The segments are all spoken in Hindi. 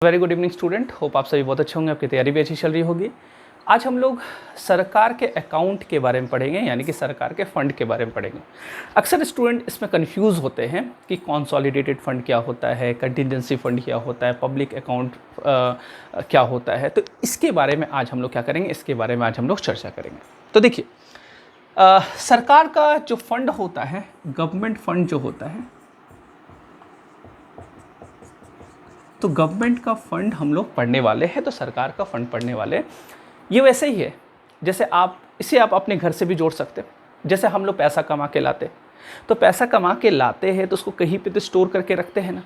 Very good evening student, hope आप सभी बहुत अच्छे होंगे, आपकी तैयारी भी अच्छी चल रही होगी। आज हम लोग सरकार के अकाउंट के बारे में पढ़ेंगे, यानी कि सरकार के फंड के बारे में पढ़ेंगे। अक्सर स्टूडेंट इसमें कंफ्यूज होते हैं कि कॉन्सोलिडेटेड फंड क्या होता है, कंटिजेंसी फंड क्या होता है, पब्लिक अकाउंट क्या होता है। तो इसके बारे में आज हम लोग क्या करेंगे, इसके बारे में आज हम लोग चर्चा करेंगे। तो देखिए, सरकार का जो फंड होता है, गवर्नमेंट फंड जो होता है, तो गवर्नमेंट का फंड हम लोग पढ़ने वाले हैं, तो सरकार का फंड पढ़ने वाले। ये वैसे ही है जैसे आप अपने घर से भी जोड़ सकते हैं। जैसे हम लोग पैसा कमा के लाते, तो पैसा कमा के लाते हैं तो उसको कहीं पे तो स्टोर करके रखते हैं ना।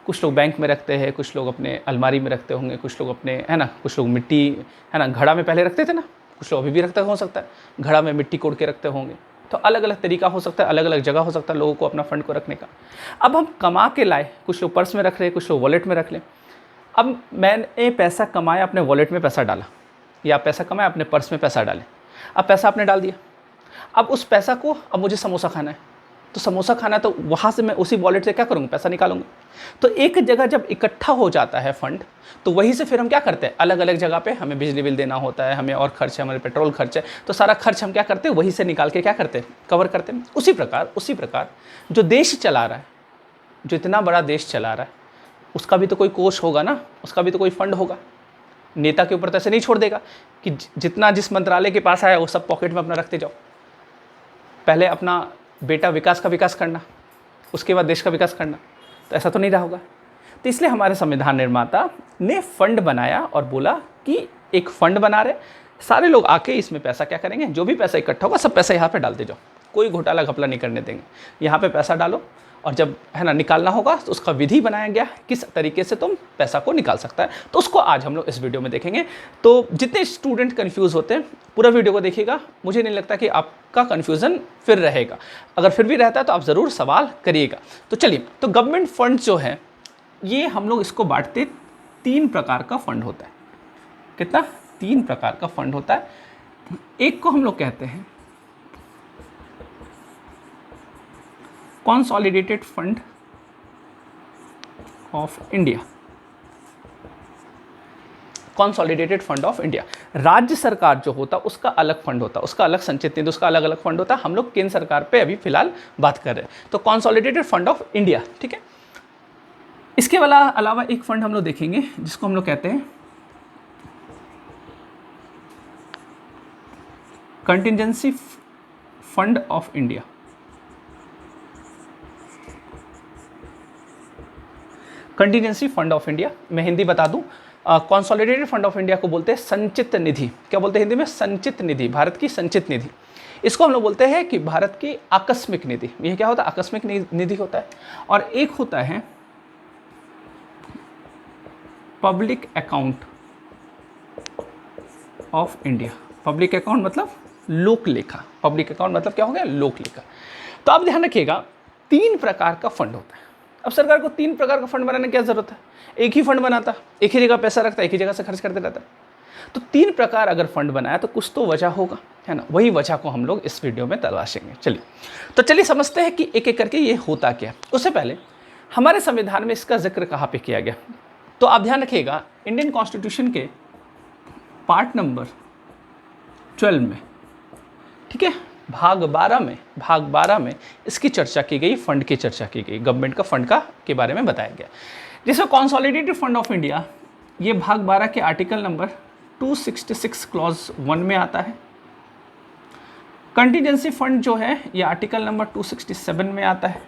कुछ लोग बैंक में रखते हैं, कुछ लोग अपने अलमारी में रखते होंगे, कुछ लोग अपने, है ना, कुछ लोग मिट्टी, है ना, घड़ा में पहले रखते थे ना, कुछ लोग अभी भी रखते हो सकता है, घड़ा में मिट्टी कोड़ के रखते होंगे। तो अलग अलग तरीका हो सकता है, अलग अलग जगह हो सकता है लोगों को अपना फंड को रखने का। अब हम कमा के लाए, कुछ लोग पर्स में रख रहे हैं, कुछ लोग वॉलेट में रख लें। अब मैंने पैसा कमाया, अपने वॉलेट में पैसा डाला, या पैसा कमाया अपने पर्स में पैसा डाले। अब पैसा आपने डाल दिया, अब उस पैसा को, अब मुझे समोसा खाना है, तो समोसा खाना है, तो वहाँ से मैं उसी वॉलेट से क्या करूँगा, पैसा निकालूंगा। तो एक जगह जब इकट्ठा हो जाता है फंड, तो वहीं से फिर हम क्या करते हैं, अलग अलग जगह पे हमें बिजली बिल देना होता है, हमें और खर्च है, हमारे पेट्रोल खर्च है, तो सारा खर्च हम क्या करते हैं, वहीं से निकाल के क्या करते हैं, कवर करते हैं। उसी प्रकार जो देश चला रहा है, जो इतना बड़ा देश चला रहा है, उसका भी तो कोई कोष होगा ना, उसका भी तो कोई फंड होगा। नेता के ऊपर तो ऐसे नहीं छोड़ देगा कि जितना जिस मंत्रालय के पास आया वो सब पॉकेट में अपना रखते जाओ। पहले अपना बेटा विकास का विकास करना, उसके बाद देश का विकास करना, तो ऐसा तो नहीं रहा होगा। तो इसलिए हमारे संविधान निर्माता ने फंड बनाया और बोला कि एक फंड बना रहे, सारे लोग आके इसमें पैसा क्या करेंगे, जो भी पैसा इकट्ठा होगा सब पैसा यहाँ पे डालते जाओ, कोई घोटाला घपला नहीं करने देंगे। यहाँ पे पैसा डालो, और जब, है ना, निकालना होगा तो उसका विधि बनाया गया किस तरीके से तुम पैसा को निकाल सकता है। तो उसको आज हम लोग इस वीडियो में देखेंगे। तो जितने स्टूडेंट कंफ्यूज होते हैं, पूरा वीडियो को देखिएगा। मुझे नहीं लगता कि आपका कंफ्यूजन फिर रहेगा, अगर फिर भी रहता है तो आप ज़रूर सवाल करिएगा। तो चलिए, तो गवर्नमेंट फंड जो है, ये हम लोग इसको बांटते, 3 प्रकार का फंड होता है। कितना? 3 प्रकार का फंड होता है। एक को हम लोग कहते हैं consolidated fund of India. Consolidated fund of India, राज्य सरकार जो होता उसका अलग फंड होता, उसका अलग संचित निधि, उसका अलग अलग फंड होता। हम लोग केंद्र सरकार पे अभी फिलहाल बात कर रहे हैं। तो कॉन्सोलिडेटेड फंड ऑफ इंडिया, ठीक है। इसके अलावा एक फंड हम लोग देखेंगे जिसको हम लोग कहते हैं contingency fund of India. Contingency fund of India, मैं हिंदी बता दूं, कॉन्सोलिडेटेड फंड ऑफ इंडिया को बोलते हैं संचित निधि। क्या बोलते हैं हिंदी में? संचित निधि, भारत की संचित निधि। इसको हम लोग बोलते हैं कि भारत की आकस्मिक निधि। ये क्या होता है? आकस्मिक निधि होता है। और एक होता है public account of India. Public account मतलब लोक लेखा। पब्लिक अकाउंट मतलब क्या हो गया? लोक लेखा। तो आप ध्यान रखिएगा, 3 प्रकार का फंड होता है। अब सरकार को 3 प्रकार का फंड बनाने की क्या जरूरत है? एक ही फंड बनाता, एक ही जगह पैसा रखता, एक ही जगह से खर्च करते रहता। तो 3 प्रकार अगर फंड बनाया तो कुछ तो वजह होगा, है ना। वही वजह को हम लोग इस वीडियो में तलाशेंगे। चलिए समझते हैं कि एक एक करके ये होता क्या। उससे पहले हमारे संविधान में इसका जिक्र कहाँ पे किया गया, तो आप ध्यान रखिएगा, इंडियन कॉन्स्टिट्यूशन के पार्ट नंबर 12 में, ठीक है, भाग 12 में इसकी चर्चा की गई, फंड की चर्चा की गई, गवर्नमेंट का फंड का के बारे में बताया गया, जिसमें कॉन्सोलिडेटेड फंड ऑफ इंडिया, ये भाग 12 के आर्टिकल नंबर 266 क्लॉज 1 में आता है। कंटिजेंसी फंड जो है ये आर्टिकल नंबर 267 में आता है।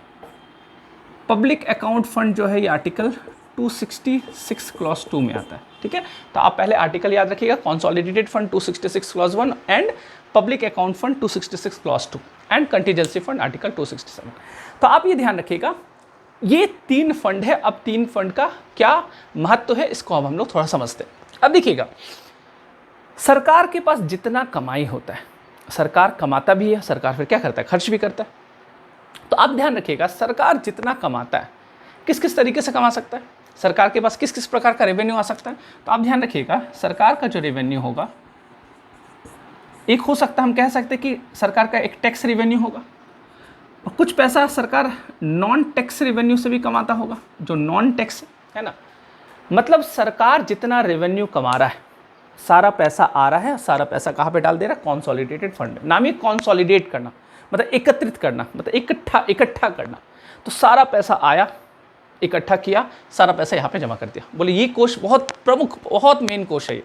पब्लिक अकाउंट फंड जो है ये आर्टिकल 266 क्लॉज 2 में आता है, ठीक है। तो आप पहले आर्टिकल याद रखिएगा, consolidated fund 266 clause 1 and public account fund 266 clause 2 and contingency fund article 267। तो आप ये ध्यान रखिएगा, ये 3 फंड है। अब 3 फंड का क्या महत्व है, इसको अब हम लोग थोड़ा समझते हैं। अब देखिएगा, सरकार के पास जितना कमाई होता है, सरकार कमाता भी है, सरकार फिर क्या करता है, खर्च भी करता है। तो आप ध्यान रखिएगा, सरकार जितना कमाता है, किस किस तरीके से कमा सकता है, सरकार के पास किस किस प्रकार का रेवेन्यू आ सकता है। तो आप ध्यान रखिएगा, सरकार का जो रेवेन्यू होगा, एक हो सकता है, हम कह सकते हैं कि सरकार का एक टैक्स रेवेन्यू होगा, और कुछ पैसा सरकार नॉन टैक्स रेवेन्यू से भी कमाता होगा। जो नॉन टैक्स है ना, मतलब सरकार जितना रेवेन्यू कमा रहा है, सारा पैसा आ रहा है, सारा पैसा कहाँ पे डाल दे रहा है? कॉन्सोलिडेटेड फंड में। नाम ही कॉन्सोलिडेट करना, मतलब एकत्रित करना, मतलब इकट्ठा करना। तो सारा पैसा आया, इकट्ठा किया, सारा पैसा यहाँ पे जमा कर दिया। बोले ये कोष बहुत प्रमुख, बहुत मेन कोष है, ये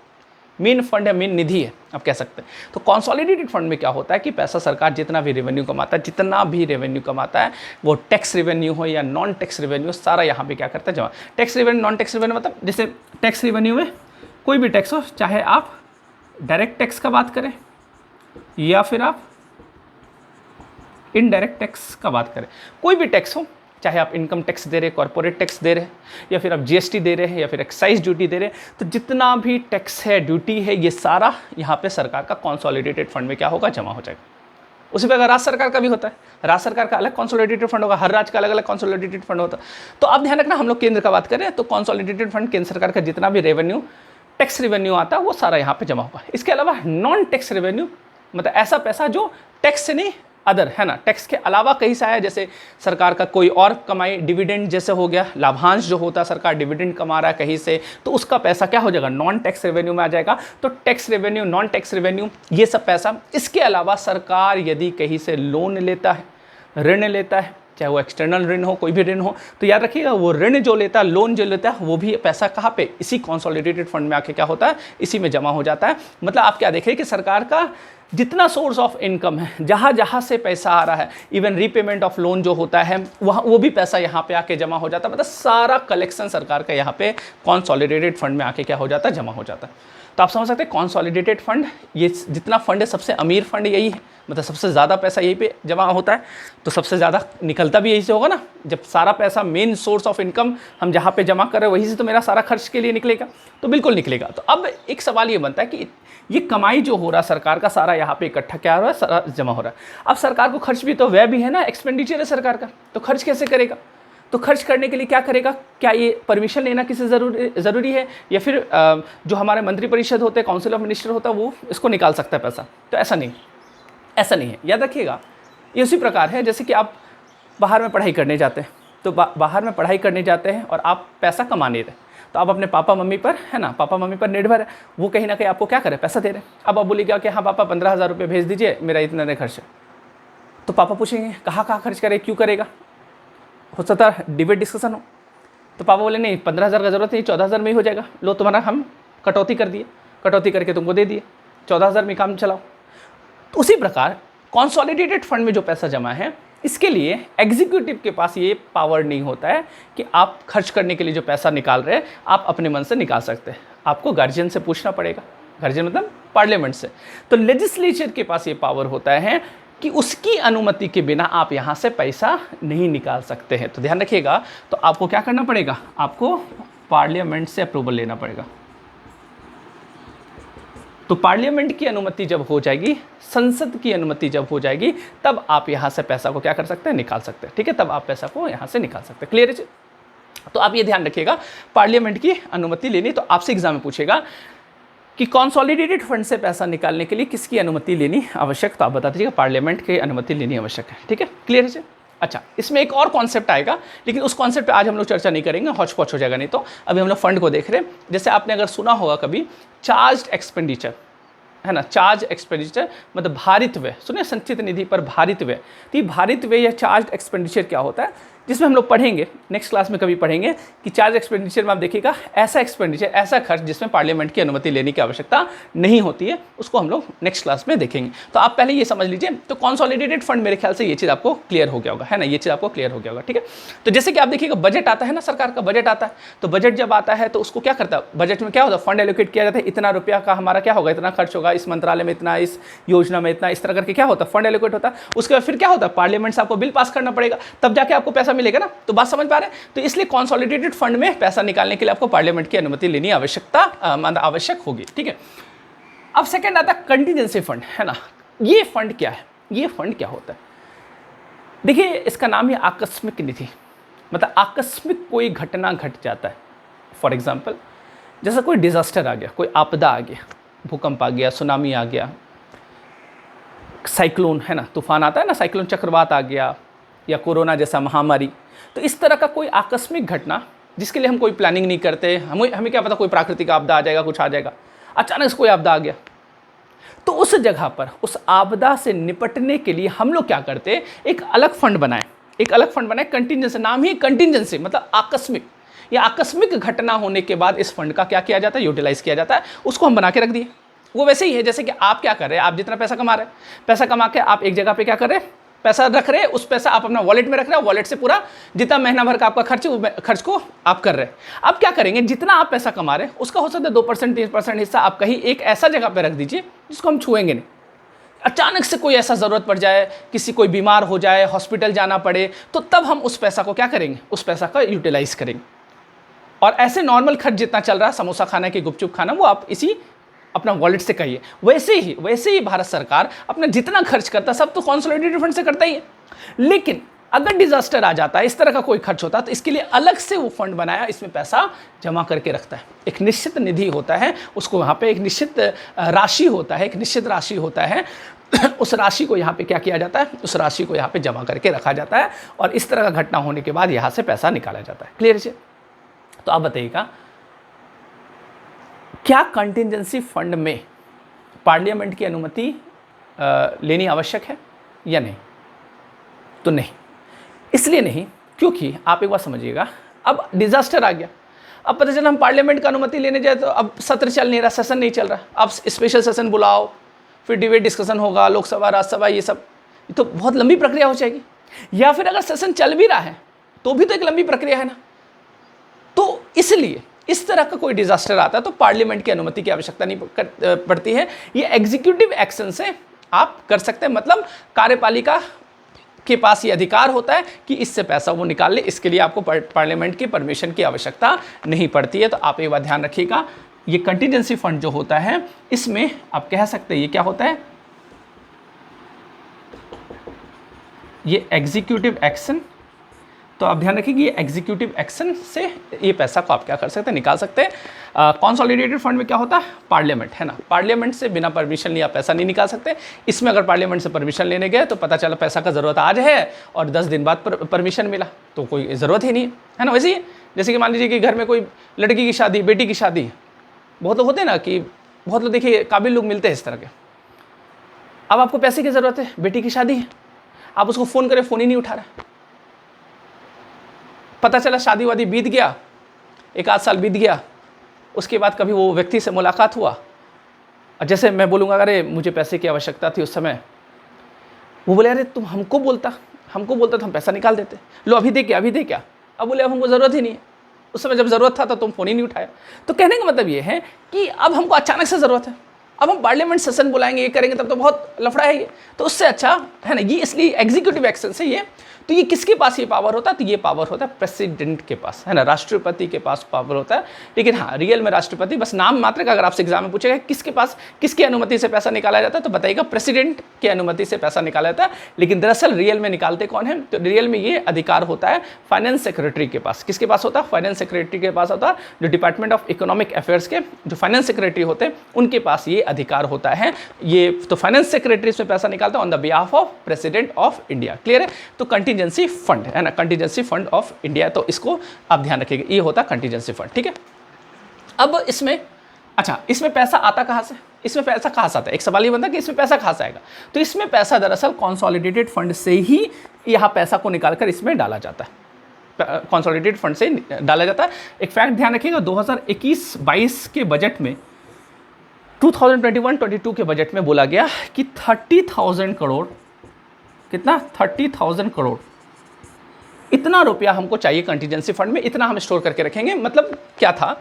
मेन फंड है, मेन निधि है, आप कह सकते हैं। तो कॉन्सोलिडेटेड फंड में क्या होता है कि पैसा सरकार जितना भी रेवेन्यू कमाता है, वो टैक्स रेवेन्यू हो या नॉन टैक्स रेवेन्यू, सारा यहाँ पे क्या करता है? जमा। Tax revenue, non tax revenue मतलब जैसे टैक्स रेवेन्यू में कोई भी टैक्स हो, चाहे आप डायरेक्ट टैक्स का बात करें या फिर आप इनडायरेक्ट टैक्स का बात करें, कोई भी टैक्स हो, चाहे आप इनकम टैक्स दे रहे, कॉर्पोरेट टैक्स दे रहे, या फिर आप जीएसटी दे रहे हैं, या फिर एक्साइज ड्यूटी दे रहे, तो जितना भी टैक्स है, ड्यूटी है, ये सारा यहाँ पे सरकार का कॉन्सोलिडेटेड फंड में क्या होगा? जमा हो जाएगा। उसी प्रकार राज्य सरकार का भी होता है, राज्य सरकार का अलग कॉन्सोलिडेटेड फंड होगा, हर राज्य का अलग अलग कॉन्सोलिडेटेड फंड होता है। तो आप ध्यान रखना, हम लोग केंद्र का बात करें तो कॉन्सोलिडेटेड फंड केंद्र सरकार का जितना भी रेवेन्यू, टैक्स रेवेन्यू आता है, वो सारा यहाँ पे जमा होगा। इसके अलावा नॉन टैक्स रेवेन्यू मतलब ऐसा पैसा जो टैक्स से नहीं, अदर है ना, टैक्स के अलावा कहीं से आया, जैसे सरकार का कोई और कमाई, डिविडेंड जैसे हो गया, लाभांश जो होता है, सरकार डिविडेंड कमा रहा है कहीं से, तो उसका पैसा क्या हो जाएगा? नॉन टैक्स रेवेन्यू में आ जाएगा। तो tax revenue, non tax revenue, ये सब पैसा। इसके अलावा सरकार यदि कहीं से लोन लेता है, ऋण लेता है, चाहे वो एक्सटर्नल ऋण हो, कोई भी ऋण हो, तो याद रखिएगा वो ऋण जो लेता है, लोन जो लेता है, वो भी पैसा कहाँ पे? इसी कॉन्सोलिडेटेड फंड में आके क्या होता है? इसी में जमा हो जाता है। मतलब आप क्या देख रहे हैं कि सरकार का जितना सोर्स ऑफ इनकम है, जहाँ जहाँ से पैसा आ रहा है, इवन रीपेमेंट ऑफ लोन जो होता है, वहाँ वो भी पैसा यहाँ पे आके जमा हो जाता है। मतलब सारा कलेक्शन सरकार का यहाँ पे कॉन्सोलिडेटेड फंड में आके क्या हो जाता है? जमा हो जाता है। तो आप समझ सकते हैं कॉन्सोलिडेटेड फंड, ये जितना फंड है, सबसे अमीर फंड यही है, मतलब सबसे ज़्यादा पैसा यहीं पे जमा होता है। तो सबसे ज़्यादा निकलता भी यही से होगा ना, जब सारा पैसा मेन सोर्स ऑफ इनकम हम जहाँ पे जमा कर रहे हैं, वहीं से तो मेरा सारा खर्च के लिए निकलेगा, तो बिल्कुल निकलेगा। तो अब एक सवाल ये बनता है कि ये कमाई जो हो रहा है सरकार का, सारा यहाँ पे इकट्ठा क्या हो रहा है? सारा जमा हो रहा है। अब सरकार को खर्च भी तो व्यय भी है ना, एक्सपेंडिचर है सरकार का, तो खर्च कैसे करेगा? तो खर्च करने के लिए क्या करेगा? क्या ये परमिशन लेना किसी ज़रूरी है, या फिर जो हमारे मंत्रिपरिषद होते हैं, काउंसिल ऑफ मिनिस्टर होता है, वो इसको निकाल सकता है पैसा? तो ऐसा नहीं है। याद रखिएगा, ये उसी प्रकार है जैसे कि आप बाहर में पढ़ाई करने जाते हैं, तो बाहर में पढ़ाई करने जाते हैं और आप पैसा कमा नहीं रहे, तो आप अपने पापा मम्मी पर, है ना, पापा मम्मी पर निर्भर है, वो कहीं ना कहीं आपको क्या करे? पैसा दे रहे हैं। अब आप बोलिएगा कि हाँ पापा 15,000 रुपये भेज दीजिए, मेरा इतना नहीं खर्च है, तो पापा पूछेंगे कहाँ खर्च करे, क्यों करेगा? हो सकता है डिबेट डिस्कशन हो, तो पापा बोले नहीं 15,000 का ज़रूरत नहीं, 14,000 में ही हो जाएगा, लो तुम्हारा हम कटौती कर दिए, कटौती करके तुमको दे दिए, 14,000 में काम चलाओ। तो उसी प्रकार कॉन्सोलिडेटेड फंड में जो पैसा जमा है, इसके लिए एग्जीक्यूटिव के पास ये पावर नहीं होता है कि आप खर्च करने के लिए जो पैसा निकाल रहे हैं, आप अपने मन से निकाल सकते हैं। आपको गार्जियन से पूछना पड़ेगा, गार्जियन मतलब पार्लियामेंट से। तो लेजिस्लेचर के पास ये पावर होता है कि उसकी अनुमति के बिना आप यहाँ से पैसा नहीं निकाल सकते हैं। तो ध्यान रखिएगा, तो आपको क्या करना पड़ेगा? आपको पार्लियामेंट से अप्रूवल लेना पड़ेगा। तो पार्लियामेंट की अनुमति जब हो जाएगी, संसद की अनुमति जब हो जाएगी, तब आप यहाँ से पैसा को क्या कर सकते हैं? निकाल सकते हैं। ठीक है, तब आप पैसा को यहाँ से निकाल सकते हैं। क्लियर है? तो आप ये ध्यान रखिएगा, पार्लियामेंट की अनुमति लेनी। तो आपसे एग्जाम में पूछेगा कि कॉन्सोलिडेटेड फंड से पैसा निकालने के लिए किसकी अनुमति लेनी आवश्यक, तो आप बता दीजिएगा पार्लियामेंट की अनुमति लेनी आवश्यक है। ठीक है, क्लियर है? अच्छा, इसमें एक और कॉन्सेप्ट आएगा, लेकिन उस कॉन्सेप्ट पे आज हम लोग चर्चा नहीं करेंगे, हौच पौच हो जाएगा। नहीं तो अभी हम लोग फंड को देख रहे हैं। जैसे आपने अगर सुना होगा कभी चार्ज एक्सपेंडिचर, है ना, चार्ज एक्सपेंडिचर मतलब भारित व्यय, सुनिए, संचित निधि पर भारित व्यय। तो ये भारित व्यय या चार्ज एक्सपेंडिचर क्या होता है, जिसमें हम लोग पढ़ेंगे नेक्स्ट क्लास में, कभी पढ़ेंगे कि चार्ज एक्सपेंडिचर में आप देखिएगा ऐसा एक्सपेंडिचर, ऐसा खर्च जिसमें पार्लियामेंट की अनुमति लेने की आवश्यकता नहीं होती है, उसको हम लोग नेक्स्ट क्लास में देखेंगे। तो आप पहले ये समझ लीजिए। तो कॉन्सोलिडेटेड फंड, मेरे ख्याल से ये चीज़ आपको क्लियर हो गया होगा, है ना, ये चीज़ आपको क्लियर हो गया होगा। ठीक है, तो जैसे कि आप देखिएगा बजट आता है ना, सरकार का बजट आता है, तो बजट जब आता है तो उसको क्या करता है? बजट में क्या होता है? फंड एलोकेट किया जाता है, इतना रुपया का हमारा क्या होगा, इतना खर्च होगा, इस मंत्रालय में इतना, इस योजना में इतना, इस तरह करके क्या होता है? फंड एलोकेट होता है। उसके बाद फिर क्या होता है? पार्लियामेंट से आपको बिल पास करना पड़ेगा, तब जाके आपको पैसा मिलेगा ना। तो बात समझ पा रहे हैं? तो इसलिए कॉन्सोलिडेटेड फंड में पैसा निकालने के लिए आपको पार्लियामेंट की अनुमति लेनी आवश्यक होगी। ठीक है, अब सेकंड आता है कंटीजेंसी फंड, है ना। ये फंड क्या है? ये फंड क्या होता है? देखिए, इसका नाम है आकस्मिक निधि। मतलब आकस्मिक कोई घटना घट जाता है, फॉर एग्जाम्पल जैसा कोई डिजास्टर आ गया, कोई आपदा आ गया, भूकंप आ गया, सुनामी आ गया, साइक्लोन, है ना, तूफान आता है ना, साइक्लोन चक्रवात आ गया, या कोरोना जैसा महामारी। तो इस तरह का कोई आकस्मिक घटना जिसके लिए हम कोई प्लानिंग नहीं करते, हमें क्या पता कोई प्राकृतिक आपदा आ जाएगा, कुछ आ जाएगा, अचानक से कोई आपदा आ गया, तो उस जगह पर उस आपदा से निपटने के लिए हम लोग क्या करते, एक अलग फंड बनाए, कंटीजेंसी, नाम ही कंटीजेंसी, मतलब आकस्मिक या आकस्मिक घटना होने के बाद इस फंड का क्या किया जाता है, यूटिलाइज किया जाता है, उसको हम बना के रख दिए। वो वैसे ही है जैसे कि आप क्या कर रहे हैं, आप जितना पैसा कमा रहे हैं, पैसा कमा के आप एक जगह पे क्या कर रहे हैं, पैसा रख रहे हैं, उस पैसा आप अपना वॉलेट में रख रहे हैं, वॉलेट से पूरा जितना महीना भर का आपका खर्च है वो खर्च को आप कर रहे हैं। अब क्या करेंगे, जितना आप पैसा कमा रहे हैं उसका हो सकता है 2% 3% हिस्सा आप कहीं एक ऐसा जगह पे रख दीजिए जिसको हम छुएंगे नहीं। अचानक से कोई ऐसा ज़रूरत पड़ जाए, किसी कोई बीमार हो जाए, हॉस्पिटल जाना पड़े, तो तब हम उस पैसा को क्या करेंगे, उस पैसा का यूटिलाइज करेंगे। और ऐसे नॉर्मल खर्च जितना चल रहा है, समोसा खाना की, गुपचुप खाना, वो आप इसी अपना वॉलेट से कहिए। वैसे ही भारत सरकार अपना जितना खर्च करता है सब तो कंसोलिडेटेड फंड से करता ही है, लेकिन अगर डिजास्टर आ जाता है, इस तरह का कोई खर्च होता है, तो इसके लिए अलग से वो फंड बनाया, इसमें पैसा जमा करके रखता है। एक निश्चित निधि होता है, उसको वहाँ पे एक निश्चित राशि होता है, एक निश्चित राशि होता है उस राशि को यहाँ पे क्या किया जाता है, उस राशि को यहाँ पे जमा करके रखा जाता है, और इस तरह का घटना होने के बाद यहाँ से पैसा निकाला जाता है। क्लियर है? तो आप बताइएगा, क्या कंटिजेंसी फंड में पार्लियामेंट की अनुमति लेनी आवश्यक है या नहीं? तो नहीं, इसलिए नहीं क्योंकि आप एक बात समझिएगा, अब डिजास्टर आ गया, अब पता चला हम पार्लियामेंट का अनुमति लेने जाए तो अब सत्र चल नहीं रहा, सेशन नहीं चल रहा, अब स्पेशल सेशन बुलाओ, फिर डिबेट डिस्कशन होगा, लोकसभा राज्यसभा, ये सब, ये तो बहुत लंबी प्रक्रिया हो जाएगी। या फिर अगर सेशन चल भी रहा है तो भी तो एक लंबी प्रक्रिया है ना। तो इसलिए इस तरह का कोई डिजास्टर आता है तो पार्लियामेंट की अनुमति की आवश्यकता नहीं पड़ती है, ये एग्जीक्यूटिव एक्शन से आप कर सकते हैं। मतलब कार्यपालिका के पास ये अधिकार होता है कि इससे पैसा वो निकाल ले, इसके लिए आपको पार्लियामेंट की परमिशन की आवश्यकता नहीं पड़ती है। तो आप एक बात ध्यान रखिएगा, ये कंटीजेंसी फंड जो होता है, इसमें आप कह सकते हैं ये क्या होता है, ये एग्जीक्यूटिव एक्शन। तो आप ध्यान रखिए कि ये एग्जीक्यूटिव एक्शन से ये पैसा को आप क्या कर सकते हैं, निकाल सकते हैं। कंसोलिडेटेड फंड में क्या होता है, पार्लियामेंट है ना, पार्लियामेंट से बिना परमिशन लिए आप पैसा नहीं निकाल सकते। इसमें अगर पार्लियामेंट से परमिशन लेने गए तो पता चला पैसा का ज़रूरत आज है और 10 दिन बाद परमिशन मिला, तो कोई ज़रूरत ही नहीं है ना। वैसे ही जैसे कि मान लीजिए कि घर में कोई लड़की की शादी, बेटी की शादी, बहुत लोग होते हैं ना कि बहुत लोग देखिए काबिल लोग मिलते हैं इस तरह के। अब आपको पैसे की ज़रूरत है, बेटी की शादी है, आप उसको फ़ोन करें, फ़ोन ही नहीं उठा रहा, पता चला शादी वादी बीत गया, 1 आध साल बीत गया, उसके बाद कभी वो व्यक्ति से मुलाकात हुआ, और जैसे मैं बोलूँगा अरे मुझे पैसे की आवश्यकता थी उस समय, वो बोले अरे तुम हमको बोलता तो हम पैसा निकाल देते, लो अभी दे क्या। अब बोले अब हमको ज़रूरत ही नहीं है, उस समय जब ज़रूरत था तो तुम फ़ोन ही नहीं उठाया। तो कहने का मतलब ये है कि अब हमको अचानक से ज़रूरत है, अब हम पार्लियामेंट सेशन बुलाएंगे, ये करेंगे, तब तो बहुत लफड़ा है ये, तो उससे अच्छा है ना ये, इसलिए एग्जीक्यूटिव एक्शन से ये। तो ये किसके पास ये पावर होता है, तो ये पावर होता है प्रेसिडेंट के पास, है ना, राष्ट्रपति के पास पावर होता है। लेकिन हाँ, रियल में राष्ट्रपति बस नाम मात्र का, अगर आपसे एग्जाम में पूछेगा किसके पास किसकी अनुमति से पैसा निकाला जाता है, तो बताइएगा प्रेसिडेंट की अनुमति से पैसा निकाला जाता है। लेकिन दरअसल रियल में निकालते कौन है, तो रियल में ये अधिकार होता है फाइनेंस सेक्रेटरी के पास। किसके पास होता है, फाइनेंस सेक्रेटरी के पास होता है, जो डिपार्टमेंट ऑफ इकोनॉमिक अफेयर्स के जो फाइनेंस सेक्रेटरी होते हैं उनके पास ये अधिकार होता है। ये तो फाइनेंस सेक्रेटरी इसमें पैसा निकालता है on the behalf of president of India. Clear है? तो कंटीजेंसी फंड है ना, कंटीजेंसी फंड ऑफ इंडिया, तो इसको आप ध्यान रखिएगा, ये होता है कंटीजेंसी फंड। ठीक है, अब इसमें अच्छा, इसमें पैसा आता कहाँ से, इसमें पैसा कहाँ से आता है, एक सवाल ये बनता है कि इसमें पैसा कहाँ से आएगा। तो इसमें पैसा दरअसल कंसोलिडेटेड फंड से ही यहाँ पैसा को निकालकर इसमें डाला जाता है, कंसोलिडेटेड फंड से डाला जाता है। एक फैक्ट ध्यान रखिएगा, 2021-22 के बजट में, 2021-22 के बजट में बोला गया कि 30,000 करोड़, कितना, 30,000 करोड़, इतना रुपया हमको चाहिए कंटीजेंसी फंड में, इतना हम स्टोर करके रखेंगे। मतलब क्या था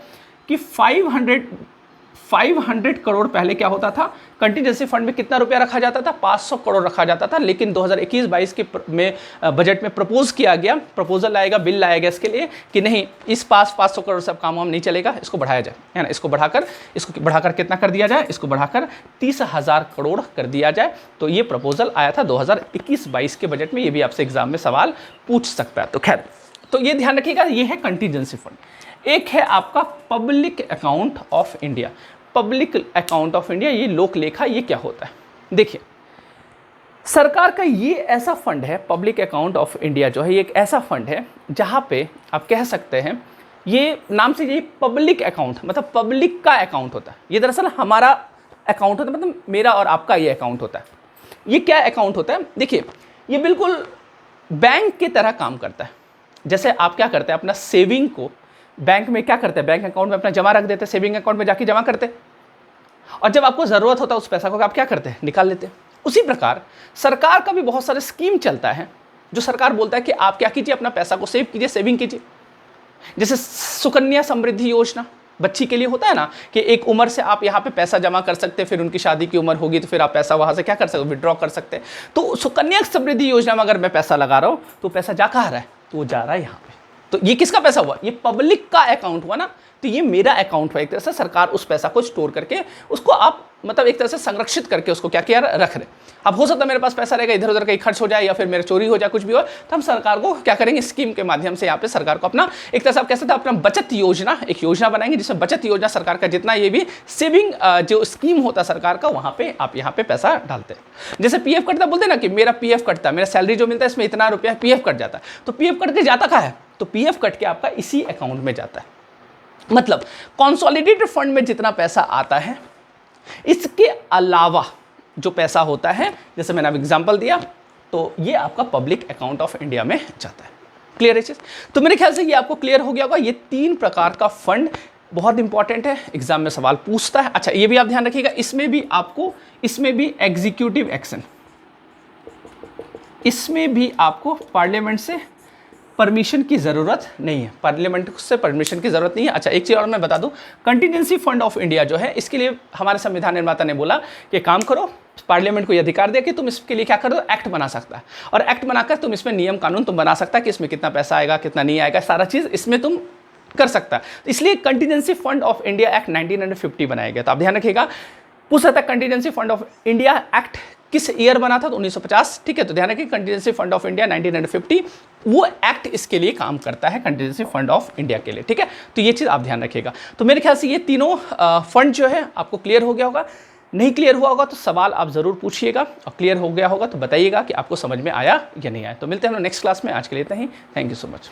कि 500 करोड़ पहले क्या होता था, कंटीजेंसी फंड में कितना रुपया रखा जाता था, 500 करोड़ रखा जाता था। लेकिन 2021-22 के बजट में प्रपोज किया गया, प्रपोजल लाएगा, बिल लाया गया इसके लिए कि नहीं, इस 500 करोड़ सब काम नहीं चलेगा, इसको बढ़ाया जाए, है ना, इसको बढ़ाकर कितना कर दिया जाए, इसको बढ़ाकर 30,000 करोड़ कर दिया जाए। तो ये प्रपोजल आया था 2021-22 के बजट में, ये भी आपसे एग्जाम में सवाल पूछ सकता है। तो खैर, तो ये ध्यान रखिएगा, ये है कंटीजेंसी फंड। एक है आपका public account of India. Public account of India, ये लोक लेखा, ये क्या होता है, देखिए, सरकार का ये ऐसा फंड है, पब्लिक अकाउंट ऑफ इंडिया जो है, ये एक ऐसा फंड है जहाँ पे आप कह सकते हैं ये नाम से ये पब्लिक अकाउंट, मतलब पब्लिक का अकाउंट होता है। ये दरअसल हमारा अकाउंट होता है, मतलब मेरा और आपका ये अकाउंट होता है। ये क्या अकाउंट होता है? देखिए, ये बिल्कुल बैंक की तरह काम करता है। जैसे आप क्या करते हैं, अपना सेविंग को बैंक में क्या करते हैं, बैंक अकाउंट में अपना जमा रख देते हैं, सेविंग अकाउंट में जाके जमा करते हैं, और जब आपको ज़रूरत होता है उस पैसा को आप क्या करते हैं, निकाल लेते हैं। उसी प्रकार सरकार का भी बहुत सारे स्कीम चलता है, जो सरकार बोलता है कि आप क्या कीजिए, अपना पैसा को सेव कीजिए, सेविंग कीजिए। जैसे सुकन्या समृद्धि योजना बच्ची के लिए होता है ना, कि एक उम्र से आप यहाँ पे पैसा जमा कर सकते हैं, फिर उनकी शादी की उम्र होगी तो फिर आप पैसा वहाँ से क्या कर सकते हो, विड्रॉ कर सकते हैं। तो सुकन्या समृद्धि योजना में अगर मैं पैसा लगा रहा हूँ तो पैसा जा कहाँ रहा है, तो वो जा रहा है यहाँ पे। तो ये किसका पैसा हुआ, ये पब्लिक का अकाउंट हुआ ना। तो ये मेरा अकाउंट हुआ, एक तरह से सरकार उस पैसा को स्टोर करके उसको आप मतलब एक तरह से संरक्षित करके उसको क्या किया, रख रहे। अब हो सकता है मेरे पास पैसा रहेगा, इधर उधर कहीं खर्च हो जाए या फिर मेरे चोरी हो जाए, कुछ भी हो, तो हम सरकार को क्या करेंगे, स्कीम के माध्यम से यहाँ पे सरकार को अपना एक तरह से आप कह सकते हैं अपना बचत योजना, एक योजना बनाएंगे जिसमें बचत योजना सरकार का जितना ये भी सेविंग जो स्कीम होता है सरकार का, वहाँ पे आप यहाँ पे पैसा डालते हैं। जैसे पीएफ कटता बोलते हैं ना कि मेरा पीएफ कटता है, मेरा सैलरी जो मिलता है इसमें इतना रुपया पीएफ कट जाता है। तो पीएफ कट के जाता कहाँ है, तो पीएफ कट के आपका इसी अकाउंट में जाता है। मतलब कंसोलिडेटेड फंड में जितना पैसा आता है, इसके अलावा जो पैसा होता है, जैसे मैंने अब एग्जांपल दिया, तो ये आपका पब्लिक अकाउंट ऑफ इंडिया में जाता है। क्लियर है चीज? तो मेरे ख्याल से ये आपको क्लियर हो गया होगा। ये 3 प्रकार का फंड बहुत इंपॉर्टेंट है, एग्जाम में सवाल पूछता है। अच्छा, ये भी आप ध्यान रखिएगा, इसमें भी एग्जीक्यूटिव एक्शन, इसमें भी आपको पार्लियामेंट से परमिशन की ज़रूरत नहीं है, पार्लियामेंट से परमिशन की ज़रूरत नहीं है। अच्छा, एक चीज़ और मैं बता दूं, कंटीजेंसी फंड ऑफ इंडिया जो है, इसके लिए हमारे संविधान निर्माता ने बोला कि काम करो, पार्लियामेंट को यह अधिकार दिया कि तुम इसके लिए क्या करो, एक्ट बना सकता है, और एक्ट बनाकर तुम इसमें नियम कानून तुम बना सकता है कि इसमें कितना पैसा आएगा, कितना नहीं आएगा, सारा चीज़ इसमें तुम कर सकता है। इसलिए contingency fund of India act 1950 बनाया गया। तो आप ध्यान रखिएगा, पूछ सकता है contingency fund of India act किस ईयर बना था, तो 1950। ठीक है, तो ध्यान रखिए कंटीजेंसी फंड ऑफ इंडिया 1950, वो एक्ट इसके लिए काम करता है, कंटीजेंसी फंड ऑफ इंडिया के लिए। ठीक है, तो ये चीज़ आप ध्यान रखिएगा। तो मेरे ख्याल से ये तीनों फंड जो है आपको क्लियर हो गया होगा। नहीं क्लियर हुआ होगा तो सवाल आप ज़रूर पूछिएगा, और क्लियर हो गया होगा तो बताइएगा कि आपको समझ में आया या नहीं आया। तो मिलते हैं हम लोग नेक्स्ट क्लास में। आज के लिए इतना ही। Thank you so much.